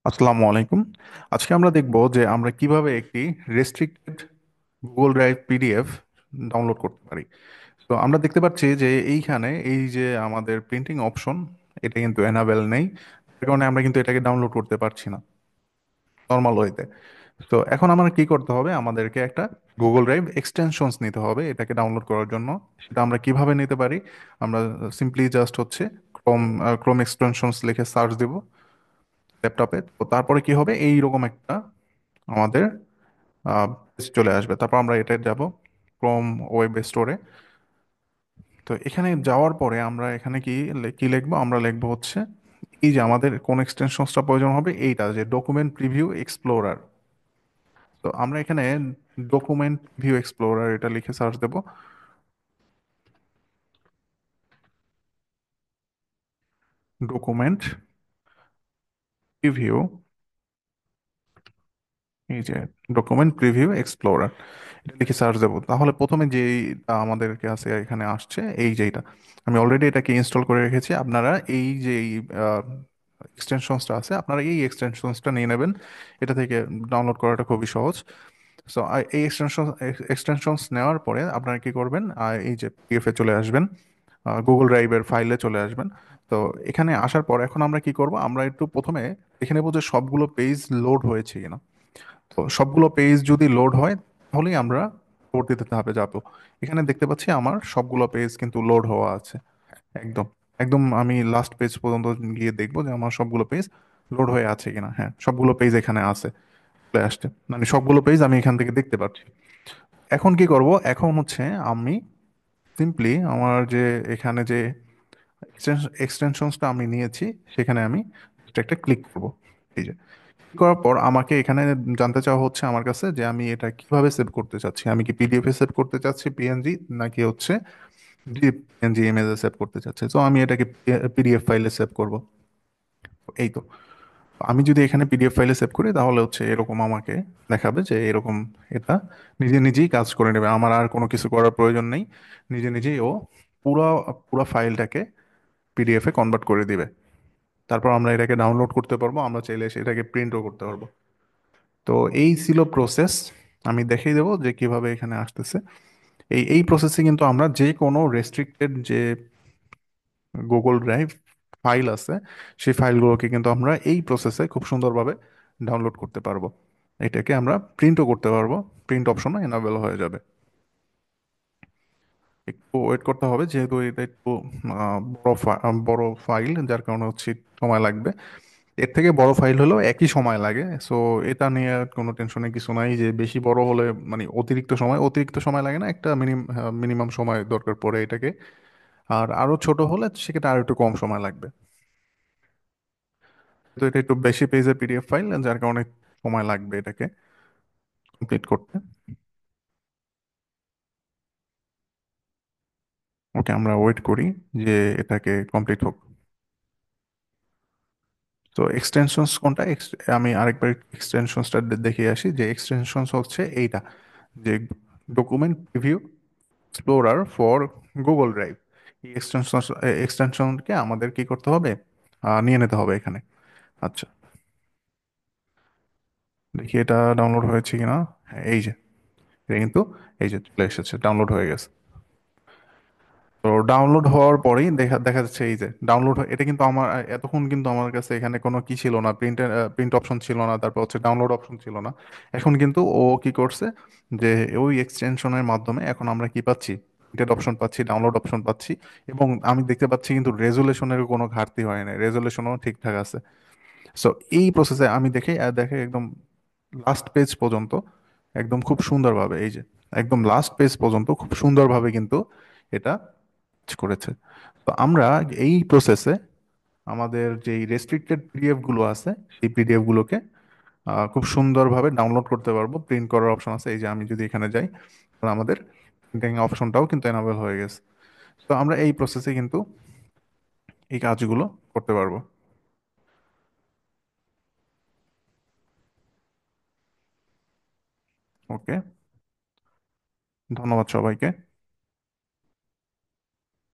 আসসালামু আলাইকুম। আজকে আমরা দেখব যে আমরা কিভাবে একটি restricted Google drive PDF download করতে পারি। তো আমরা দেখতে পাচ্ছি যে এইখানে এই যে আমাদের প্রিন্টিং অপশন, এটা কিন্তু এনাবেল নেই। তার কারণে আমরা কিন্তু এটাকে ডাউনলোড করতে পারছি না নর্মাল ওয়েতে। তো এখন আমরা কি করতে হবে, আমাদেরকে একটা গুগল ড্রাইভ এক্সটেনশনস নিতে হবে এটাকে ডাউনলোড করার জন্য। সেটা আমরা কিভাবে নিতে পারি? আমরা সিম্পলি জাস্ট হচ্ছে ক্রোম এক্সটেনশনস লিখে সার্চ দেব ল্যাপটপে। তো তারপরে কি হবে, এইরকম একটা আমাদের পেজ চলে আসবে। তারপর আমরা এটা যাব ক্রোম ওয়েব স্টোরে। তো এখানে যাওয়ার পরে আমরা এখানে কি লিখবো, আমরা লিখবো হচ্ছে এই যে আমাদের কোন এক্সটেনশনসটা প্রয়োজন হবে, এইটা যে ডকুমেন্ট প্রিভিউ এক্সপ্লোরার। তো আমরা এখানে ডকুমেন্ট ভিউ এক্সপ্লোরার এটা লিখে সার্চ দেব। ডকুমেন্ট প্রিভিউ, এই যে ডকুমেন্ট প্রিভিউ এক্সপ্লোরার এটা লিখে সার্চ দেবো, তাহলে প্রথমে যেইটা আমাদের কাছে এখানে আসছে এই যেটা আমি অলরেডি এটাকে ইনস্টল করে রেখেছি। আপনারা এই যে এক্সটেনশনসটা আছে, আপনারা এই এক্সটেনশনসটা নিয়ে নেবেন। এটা থেকে ডাউনলোড করাটা খুবই সহজ। সো এই এক্সটেনশনস নেওয়ার পরে আপনারা কি করবেন, এই যে পিডিএফ এ চলে আসবেন, গুগল ড্রাইভের ফাইলে চলে আসবেন। তো এখানে আসার পর এখন আমরা কি করব, আমরা একটু প্রথমে দেখে নেবো যে সবগুলো পেজ লোড হয়েছে কিনা। তো সবগুলো পেজ যদি লোড হয় তাহলেই আমরা পরবর্তীতে ধাপে যাব। এখানে দেখতে পাচ্ছি আমার সবগুলো পেজ কিন্তু লোড হওয়া আছে। একদম একদম আমি লাস্ট পেজ পর্যন্ত গিয়ে দেখবো যে আমার সবগুলো পেজ লোড হয়ে আছে কিনা। হ্যাঁ, সবগুলো পেজ এখানে আছে, চলে আসছে, মানে সবগুলো পেজ আমি এখান থেকে দেখতে পাচ্ছি। এখন কি করব, এখন হচ্ছে আমি সিম্পলি আমার যে এখানে যে এক্সটেনশনসটা আমি নিয়েছি সেখানে আমি একটা ক্লিক করব। এই যে করার পর আমাকে এখানে জানতে চাওয়া হচ্ছে আমার কাছে যে আমি এটা কিভাবে সেভ করতে চাচ্ছি, আমি কি পিডিএফ এ সেভ করতে চাচ্ছি, পিএনজি, নাকি হচ্ছে পিএনজি ইমেজে সেভ করতে চাচ্ছি। তো আমি এটাকে পিডিএফ ফাইলে সেভ করব। এই তো, আমি যদি এখানে পিডিএফ ফাইলে সেভ করি তাহলে হচ্ছে এরকম আমাকে দেখাবে যে এরকম এটা নিজে নিজেই কাজ করে নেবে, আমার আর কোনো কিছু করার প্রয়োজন নেই। নিজে নিজেই ও পুরো পুরো ফাইলটাকে পিডিএফ এ কনভার্ট করে দিবে। তারপর আমরা এটাকে ডাউনলোড করতে পারবো, আমরা চাইলে এটাকে প্রিন্টও করতে পারবো। তো এই ছিল প্রসেস। আমি দেখিয়ে দেবো যে কিভাবে এখানে আসতেছে। এই প্রসেসে কিন্তু আমরা যে কোনো রেস্ট্রিক্টেড যে গুগল ড্রাইভ ফাইল আছে সেই ফাইলগুলোকে কিন্তু আমরা এই প্রসেসে খুব সুন্দরভাবে ডাউনলোড করতে পারবো। এটাকে আমরা প্রিন্টও করতে পারবো, প্রিন্ট অপশনও এনাবেল হয়ে যাবে। একটু ওয়েট করতে হবে যেহেতু এটা একটু বড় ফাইল, যার কারণে হচ্ছে সময় লাগবে। এর থেকে বড় ফাইল হলেও একই সময় লাগে। সো এটা নিয়ে কোনো টেনশনের কিছু নাই যে বেশি বড় হলে মানে অতিরিক্ত সময় লাগে না, একটা মিনিমাম সময় দরকার পড়ে এটাকে। আর আরো ছোট হলে সেক্ষেত্রে আরো একটু কম সময় লাগবে। তো এটা একটু বেশি পেজের পিডিএফ ফাইল, যার কারণে সময় লাগবে এটাকে কমপ্লিট করতে। ওকে, আমরা ওয়েট করি যে এটাকে কমপ্লিট হোক। তো এক্সটেনশনস কোনটা, আমি আরেকবার এক্সটেনশনসটা দেখে আসি যে এক্সটেনশনস হচ্ছে এইটা, যে document preview explorer for Google drive. এই এক্সটেনশনকে আমাদের কি করতে হবে, নিয়ে নিতে হবে এখানে। আচ্ছা, দেখি এটা ডাউনলোড হয়েছে কিনা। হ্যাঁ, এই যে এটা কিন্তু এই যে চলে এসেছে, ডাউনলোড হয়ে গেছে। তো ডাউনলোড হওয়ার পরেই দেখা দেখা যাচ্ছে এই যে ডাউনলোড, এটা কিন্তু আমার এতক্ষণ কিন্তু আমার কাছে এখানে কোনো কি ছিল না, প্রিন্ট অপশন ছিল না, তারপর হচ্ছে ডাউনলোড অপশন ছিল না। এখন কিন্তু ও কি করছে, যে ওই এক্সটেনশনের মাধ্যমে এখন আমরা কি পাচ্ছি, প্রিন্টেড অপশন পাচ্ছি, ডাউনলোড অপশন পাচ্ছি। এবং আমি দেখতে পাচ্ছি কিন্তু রেজুলেশনের কোনো ঘাটতি হয় না, রেজুলেশনও ঠিকঠাক আছে। সো এই প্রসেসে আমি দেখে একদম লাস্ট পেজ পর্যন্ত একদম খুব সুন্দরভাবে, এই যে একদম লাস্ট পেজ পর্যন্ত খুব সুন্দরভাবে কিন্তু এটা কাজ করেছে। তো আমরা এই প্রসেসে আমাদের যেই রেস্ট্রিক্টেড পিডিএফ গুলো আছে সেই পিডিএফ গুলোকে খুব সুন্দরভাবে ডাউনলোড করতে পারবো। প্রিন্ট করার অপশন আছে, এই যে আমি যদি এখানে যাই তাহলে আমাদের প্রিন্টিং অপশনটাও কিন্তু এনাবেল হয়ে গেছে। তো আমরা এই প্রসেসে কিন্তু এই কাজগুলো করতে পারবো। ওকে, ধন্যবাদ সবাইকে।